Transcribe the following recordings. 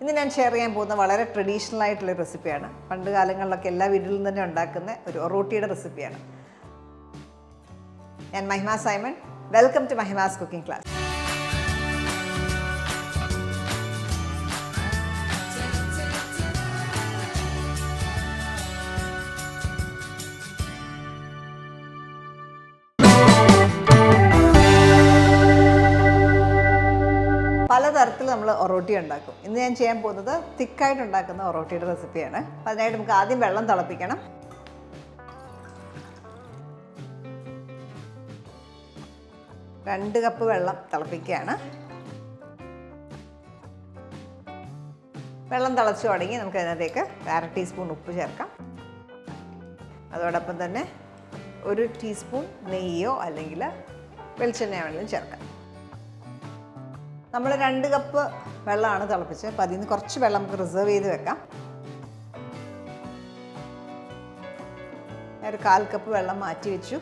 ഇന്ന് ഞാൻ ഷെയർ ചെയ്യാൻ പോകുന്ന വളരെ ട്രഡീഷണൽ ആയിട്ടുള്ള റെസിപ്പിയാണ്. പണ്ട് കാലങ്ങളിലൊക്കെ എല്ലാ വീട്ടിലും തന്നെ ഉണ്ടാക്കുന്ന ഒരു ഒറോട്ടിയുടെ റെസിപ്പിയാണ്. ഞാൻ Mahima Simon. Welcome to Mahima's cooking class. പലതരത്തിൽ നമ്മൾ ഒറോട്ടി ഉണ്ടാക്കും. ഇന്ന് ഞാൻ ചെയ്യാൻ പോകുന്നത് തിക്കായിട്ട് ഉണ്ടാക്കുന്ന ഒറോട്ടിയുടെ റെസിപ്പിയാണ്. അപ്പോൾ അതിനായിട്ട് നമുക്ക് ആദ്യം വെള്ളം തിളപ്പിക്കണം. രണ്ട് കപ്പ് വെള്ളം തിളപ്പിക്കുകയാണ്. വെള്ളം തിളച്ചു തുടങ്ങി നമുക്ക് അതിനകത്തേക്ക് 1/2 ടീസ്പൂൺ ഉപ്പ് ചേർക്കാം. അതോടൊപ്പം തന്നെ 1 ടീസ്പൂൺ നെയ്യോ അല്ലെങ്കിൽ വെളിച്ചെണ്ണയോ വേണമെങ്കിലും ചേർക്കാം. നമ്മൾ 2 കപ്പ് വെള്ളമാണ് തിളപ്പിച്ചത്. അപ്പോൾ അതിൽ നിന്ന് കുറച്ച് വെള്ളം നമുക്ക് റിസർവ് ചെയ്ത് വെക്കാം. ഒരു 1/4 കപ്പ് വെള്ളം മാറ്റി വെച്ചു.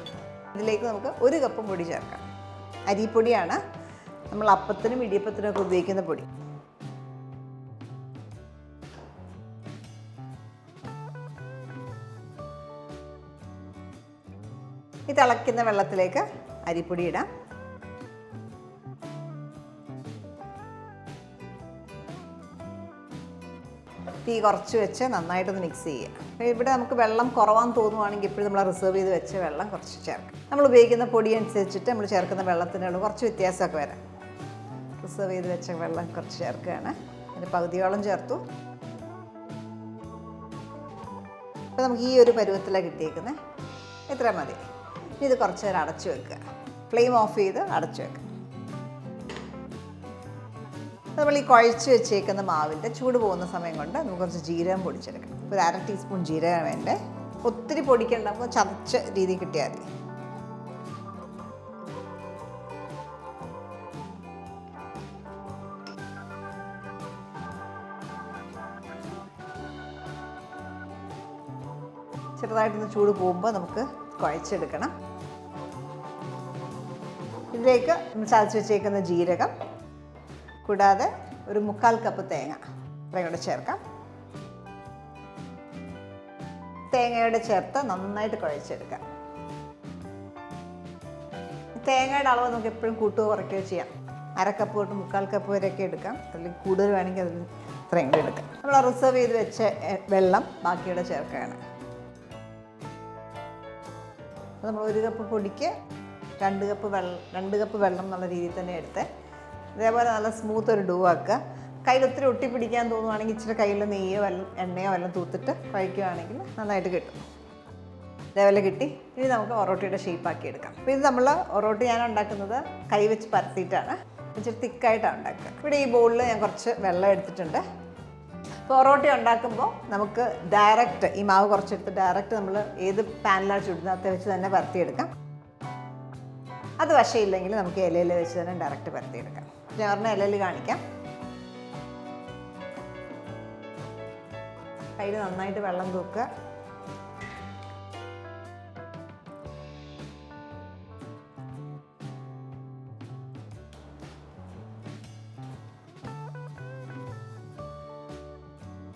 ഇതിലേക്ക് നമുക്ക് 1 കപ്പ് പൊടി ചേർക്കാം. അരിപ്പൊടിയാണ്, നമ്മൾ അപ്പത്തിനും ഇടിയപ്പത്തിനും ഒക്കെ ഉപയോഗിക്കുന്ന പൊടി. ഈ തിളയ്ക്കുന്ന വെള്ളത്തിലേക്ക് അരിപ്പൊടി ഇടാം. തീ കുറച്ച് വെച്ച് നന്നായിട്ടൊന്ന് മിക്സ് ചെയ്യുക. ഇവിടെ നമുക്ക് വെള്ളം കുറവാന്ന് തോന്നുവാണെങ്കിൽ ഇപ്പോഴും നമ്മൾ റിസർവ് ചെയ്ത് വെച്ച വെള്ളം കുറച്ച് ചേർക്കാം. നമ്മൾ ഉപയോഗിക്കുന്ന പൊടി അനുസരിച്ചിട്ട് നമ്മൾ ചേർക്കുന്ന വെള്ളത്തിനുള്ള കുറച്ച് വ്യത്യാസമൊക്കെ വരാം. റിസർവ് ചെയ്ത് വെച്ച വെള്ളം കുറച്ച് ചേർക്കുകയാണ്. അതിൻ്റെ പകുതിയോളം ചേർത്തു. അപ്പോൾ നമുക്ക് ഈ ഒരു പരുവത്തിലാണ് കിട്ടിയേക്കുന്നത്. ഇത്ര മതി. ഇത് കുറച്ച് നേരം അടച്ചു വെക്കുക. ഫ്ലെയിം ഓഫ് ചെയ്ത് അടച്ചു വെക്കുക. നമ്മൾ ഈ കുഴച്ച് വെച്ചേക്കുന്ന മാവിൻ്റെ ചൂട് പോകുന്ന സമയം കൊണ്ട് നമുക്ക് കുറച്ച് ജീരകം പൊടിച്ചെടുക്കണം. ഒരു 1/2 ടീസ്പൂൺ ജീരകം വേണ്ടേ. ഒത്തിരി പൊടിക്കേണ്ട, നമുക്ക് ചതച്ച രീതി കിട്ടിയാൽ മതി. ചെറുതായിട്ടൊന്ന് ചൂട് പോകുമ്പോൾ നമുക്ക് കുഴച്ചെടുക്കണം. ഇതിലേക്ക് നമ്മൾ ചതച്ച് വെച്ചേക്കുന്ന ജീരകം കൂടാതെ ഒരു 1/4 കപ്പ് തേങ്ങ ഇത്രയും കൂടെ ചേർക്കാം. തേങ്ങയോടെ ചേർത്ത് നന്നായിട്ട് കുഴച്ചെടുക്കാം. തേങ്ങയുടെ അളവ് നമുക്ക് എപ്പോഴും കൂട്ടുകയോ കുറയ്ക്കുകയോ ചെയ്യാം. 1/2 കപ്പ് തൊട്ട് 1/4 കപ്പ് വരെയൊക്കെ എടുക്കാം. അല്ലെങ്കിൽ കൂടുതൽ വേണമെങ്കിൽ അതിൽ ഇത്രയും കൂടെ എടുക്കാം. നമ്മൾ റിസർവ് ചെയ്ത് വെച്ച വെള്ളം ബാക്കിയോടെ ചേർക്കുകയാണ്. നമ്മൾ 1 കപ്പ് പൊടിക്ക് 2 കപ്പ് വെള്ളം എന്നുള്ള രീതിയിൽ തന്നെ എടുത്ത് ഇതേപോലെ നല്ല സ്മൂത്ത് ഒരു ഡോ ആക്കുക. കയ്യിൽ ഒത്തിരി ഒട്ടിപ്പിടിക്കാൻ തോന്നുവാണെങ്കിൽ ഇച്ചിരി കയ്യിൽ നെയ്യോ എണ്ണയോ എല്ലാം തൂത്തിട്ട് കഴിക്കുകയാണെങ്കിൽ നന്നായിട്ട് കിട്ടും. ഇതേപോലെ കിട്ടി. ഇനി നമുക്ക് ഒറോട്ടിയുടെ ഷേപ്പാക്കി എടുക്കാം. അപ്പോൾ ഇത് നമ്മൾ ഒറോട്ടി ഞാൻ ഉണ്ടാക്കുന്നത് കൈ വെച്ച് പരത്തിയിട്ടാണ്. ഇച്ചിരി തിക്കായിട്ടാണ് ഉണ്ടാക്കുക. ഇവിടെ ഈ ബൗളിൽ ഞാൻ കുറച്ച് വെള്ളം എടുത്തിട്ടുണ്ട്. അപ്പോൾ ഒറോട്ടി ഉണ്ടാക്കുമ്പോൾ നമുക്ക് ഡയറക്റ്റ് ഈ മാവ് കുറച്ചെടുത്ത് ഡയറക്റ്റ് നമ്മൾ ഏത് പാനിലാണ് ചുടുന്നത്തെ വെച്ച് തന്നെ പരത്തിയെടുക്കാം. അത് വശയില്ലെങ്കിൽ നമുക്ക് ഇലയിൽ വെച്ച് തന്നെ ഡയറക്റ്റ് പരത്തിയെടുക്കാം. ഞാൻ പറഞ്ഞ ഇലയിൽ കാണിക്കാം. കയ്യിൽ നന്നായിട്ട് വെള്ളം തൂക്കുക.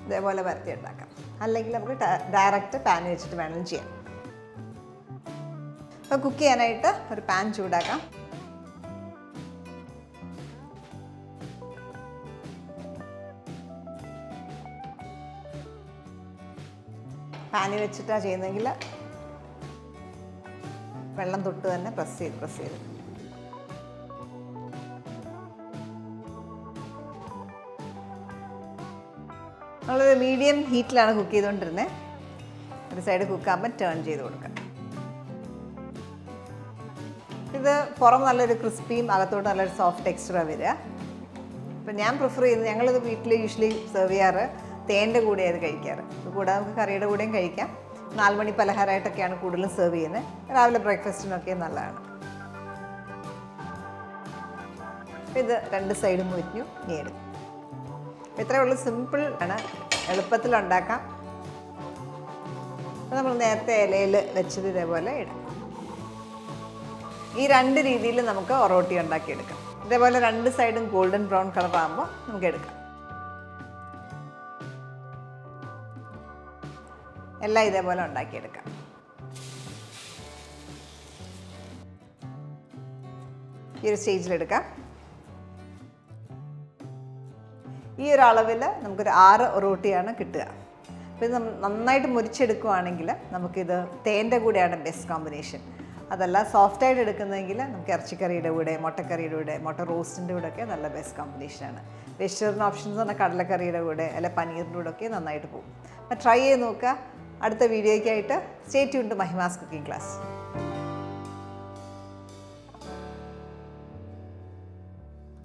ഇതേപോലെ പരത്തി ഉണ്ടാക്കാം. അല്ലെങ്കിൽ നമുക്ക് ഡയറക്റ്റ് പാൻ വെച്ചിട്ട് വേണമെങ്കിലും ചെയ്യാം. അപ്പോൾ കുക്ക് ചെയ്യാനായിട്ട് ഒരു പാൻ ചൂടാക്കാം. പാനിൽ വെച്ചിട്ടാണ് ചെയ്യുന്നതെങ്കിൽ വെള്ളം തൊട്ട് തന്നെ പ്രസ് ചെയ്ത് നമ്മളൊരു മീഡിയം ഹീറ്റിലാണ് കുക്ക് ചെയ്തുകൊണ്ടിരുന്നത്. ഒരു സൈഡ് കുക്കാകുമ്പോൾ ടേൺ ചെയ്ത് കൊടുക്കാം. ഇത് പുറം നല്ലൊരു ക്രിസ്പിയും അകത്തോട്ട് നല്ലൊരു സോഫ്റ്റ് ടെക്സ്ചറാണ് വരിക. അപ്പം ഞാൻ പ്രിഫർ ചെയ്യുന്നത്, ഞങ്ങളിത് വീട്ടിൽ യൂഷ്വലി സെർവ് ചെയ്യാറ് തേൻ്റെ കൂടെയാണ് കഴിക്കാറ്. ഇത് കൂടാതെ നമുക്ക് കറിയുടെ കൂടെയും കഴിക്കാം. 4 മണി പലഹാരമായിട്ടൊക്കെയാണ് കൂടുതലും സെർവ് ചെയ്യുന്നത്. രാവിലെ ബ്രേക്ക്ഫാസ്റ്റിനൊക്കെ നല്ലതാണ്. ഇത് 2 സൈഡും മുരിഞ്ഞു നേടും. ഇത്രയേ ഉള്ളൂ. സിമ്പിൾ ആണ്, എളുപ്പത്തിലുണ്ടാക്കാം. അപ്പോൾ നമ്മൾ നേരത്തെ ഇലയിൽ വെച്ചത് ഇതേപോലെ ഇടാം. ഈ 2 രീതിയിൽ നമുക്ക് ഒറോട്ടി ഉണ്ടാക്കിയെടുക്കാം. ഇതേപോലെ 2 സൈഡും ഗോൾഡൻ ബ്രൗൺ കളർ ആകുമ്പോൾ നമുക്ക് എടുക്കാം. എല്ലാം ഇതേപോലെ ഉണ്ടാക്കിയെടുക്കാം. ഈ ഒരു സ്റ്റേജിലെടുക്കാം. ഈ ഒരു അളവിൽ നമുക്കൊരു 6 റോട്ടിയാണ് കിട്ടുക. അപ്പോൾ ഇത് നന്നായിട്ട് മുരിച്ചെടുക്കുകയാണെങ്കിൽ നമുക്കിത് തേൻ്റെ കൂടെയാണ് ബെസ്റ്റ് കോമ്പിനേഷൻ. അതല്ല സോഫ്റ്റായിട്ട് എടുക്കുന്നതെങ്കിൽ നമുക്ക് ഇറച്ചിക്കറിയുടെ കൂടെ, മുട്ടക്കറിയുടെ കൂടെ, മുട്ട റോസ്റ്റിൻ്റെ കൂടെ ഒക്കെ നല്ല ബെസ്റ്റ് കോമ്പിനേഷനാണ്. വെജിറ്റേറിയൻ ഓപ്ഷൻസ് പറഞ്ഞാൽ കടലക്കറിയുടെ കൂടെ അല്ലെ പനീറിൻ്റെ കൂടെ ഒക്കെ നന്നായിട്ട് പോകും. അപ്പോൾ ട്രൈ ചെയ്ത് നോക്കുക. അടുത്ത വീഡിയോയ്ക്കായിട്ട് stay tuned to Mahima's cooking class.